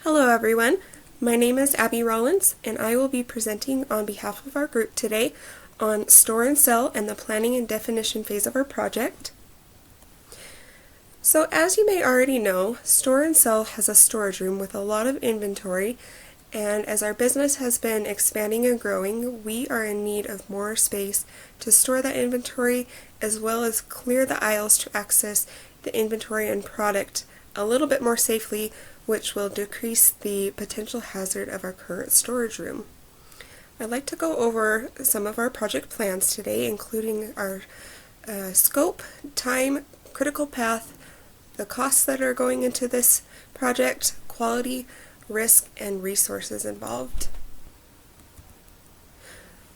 Hello everyone, my name is Abby Rollins and I will be presenting on behalf of our group today on Store and Sell and the planning and definition phase of our project. So as you may already know, Store and Sell has a storage room with a lot of inventory, and as our business has been expanding and growing, we are in need of more space to store that inventory as well as clear the aisles to access the inventory and product a little bit more safely, which will decrease the potential hazard of our current storage room. I'd like to go over some of our project plans today, including our scope, time, critical path, the costs that are going into this project, quality, risk, and resources involved.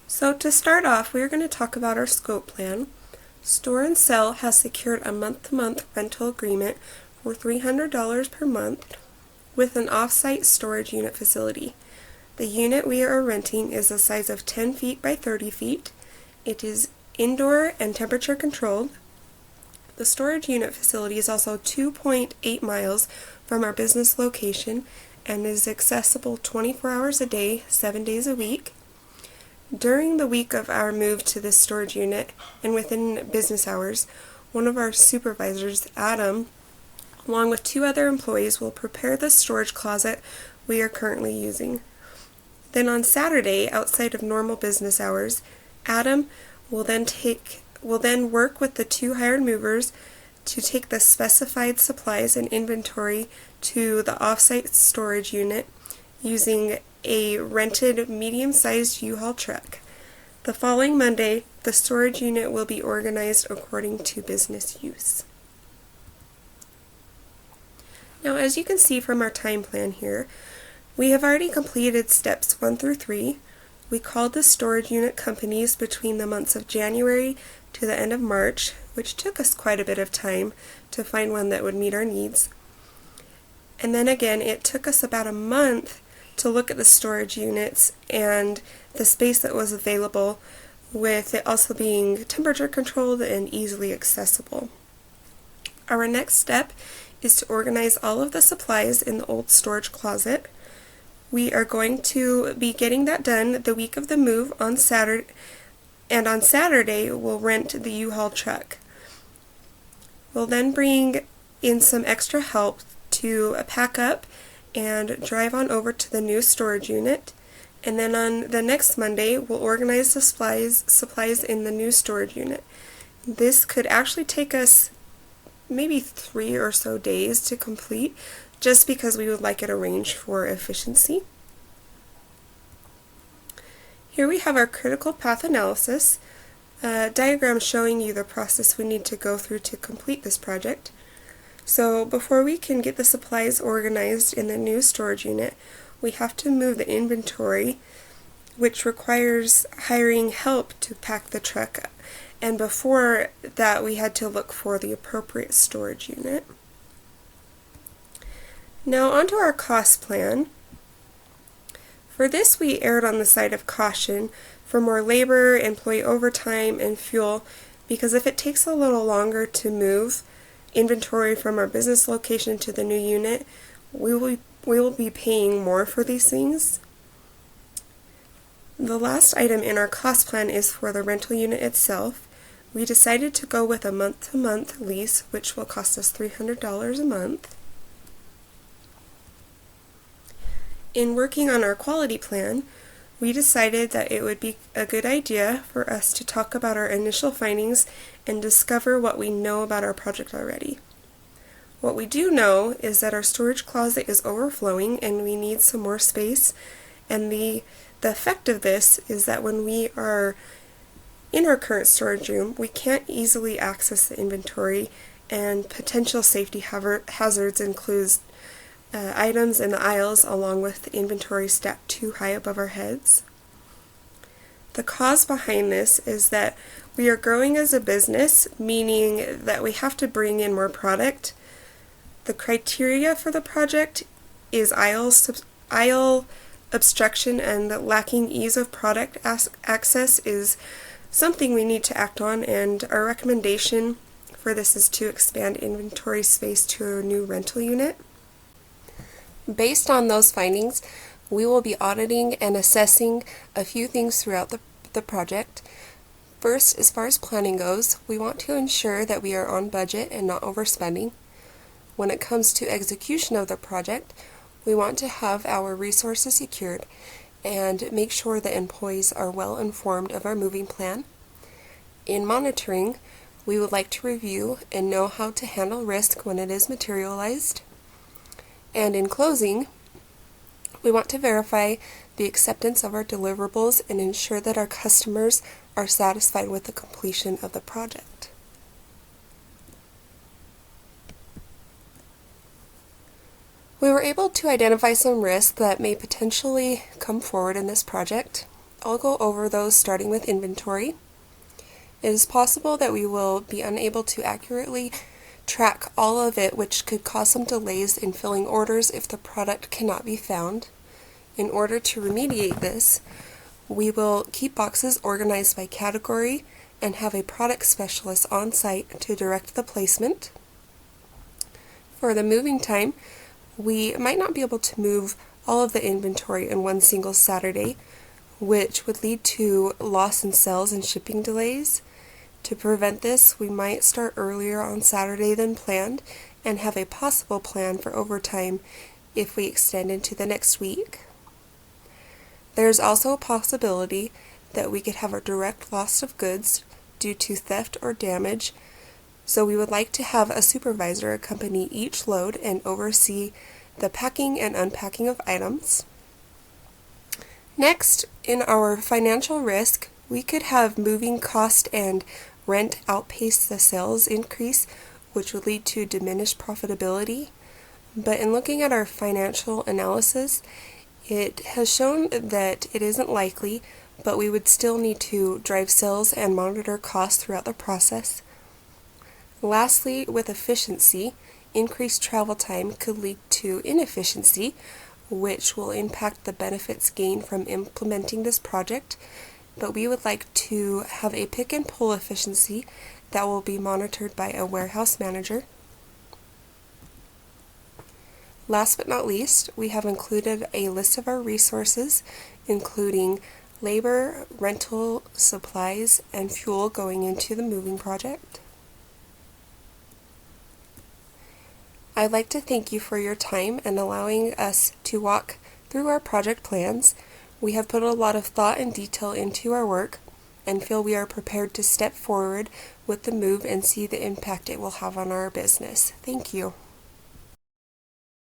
So to start off, we're going to talk about our scope plan. Store and Sell has secured a month-to-month rental agreement for $300 per month with an off-site storage unit facility. The unit we are renting is a size of 10 feet by 30 feet. It is indoor and temperature controlled. The storage unit facility is also 2.8 miles from our business location and is accessible 24 hours a day, 7 days a week. During the week of our move to this storage unit and within business hours, one of our supervisors, Adam, along with 2 other employees, will prepare the storage closet we are currently using. Then on Saturday, outside of normal business hours, Adam will then work with the 2 hired movers to take the specified supplies and inventory to the off-site storage unit using a rented medium-sized U-Haul truck. The following Monday, the storage unit will be organized according to business use. Now, as you can see from our time plan here, we have already completed steps 1 through 3. We called the storage unit companies between the months of January to the end of March, which took us quite a bit of time to find one that would meet our needs. And then again, it took us about a month to look at the storage units and the space that was available, with it also being temperature controlled and easily accessible. Our next step is to organize all of the supplies in the old storage closet. We are going to be getting that done the week of the move on Saturday, and on Saturday we'll rent the U-Haul truck. We'll then bring in some extra help to pack up and drive on over to the new storage unit, and then on the next Monday we'll organize the supplies in the new storage unit. This could actually take us maybe 3 or so days to complete, just because we would like it arranged for efficiency. Here we have our critical path analysis, a diagram showing you the process we need to go through to complete this project. So before we can get the supplies organized in the new storage unit, we have to move the inventory, which requires hiring help to pack the truck, and before that we had to look for the appropriate storage unit. Now onto our cost plan. For this, we erred on the side of caution for more labor, employee overtime, and fuel, because if it takes a little longer to move inventory from our business location to the new unit, we will be paying more for these things. The last item in our cost plan is for the rental unit itself. We decided to go with a month-to-month lease, which will cost us $300 a month. In working on our quality plan, we decided that it would be a good idea for us to talk about our initial findings and discover what we know about our project already. What we do know is that our storage closet is overflowing and we need some more space, and the effect of this is that when we are in our current storage room, we can't easily access the inventory, and potential safety hazards include items in the aisles along with the inventory stacked too high above our heads. The cause behind this is that we are growing as a business, meaning that we have to bring in more product. The criteria for the project is aisle obstruction, and lacking ease of product access is something we need to act on, and our recommendation for this is to expand inventory space to a new rental unit. Based on those findings, we will be auditing and assessing a few things throughout the project. First, as far as planning goes, we want to ensure that we are on budget and not overspending. When it comes to execution of the project, we want to have our resources secured and make sure that employees are well informed of our moving plan. In monitoring, we would like to review and know how to handle risk when it is materialized. And in closing, we want to verify the acceptance of our deliverables and ensure that our customers are satisfied with the completion of the project. We were able to identify some risks that may potentially come forward in this project. I'll go over those starting with inventory. It is possible that we will be unable to accurately track all of it, which could cause some delays in filling orders if the product cannot be found. In order to remediate this, we will keep boxes organized by category and have a product specialist on site to direct the placement. For the moving time, we might not be able to move all of the inventory in one single Saturday, which would lead to loss in sales and shipping delays. To prevent this, we might start earlier on Saturday than planned and have a possible plan for overtime if we extend into the next week. There's also a possibility that we could have a direct loss of goods due to theft or damage, so we would like to have a supervisor accompany each load and oversee the packing and unpacking of items. Next, in our financial risk, we could have moving cost and rent outpace the sales increase, which would lead to diminished profitability. But in looking at our financial analysis, it has shown that it isn't likely, but we would still need to drive sales and monitor costs throughout the process. Lastly, with efficiency, increased travel time could lead to inefficiency, which will impact the benefits gained from implementing this project, but we would like to have a pick and pull efficiency that will be monitored by a warehouse manager. Last but not least, we have included a list of our resources, including labor, rental, supplies, and fuel going into the moving project. I'd like to thank you for your time and allowing us to walk through our project plans. We have put a lot of thought and detail into our work and feel we are prepared to step forward with the move and see the impact it will have on our business. Thank you.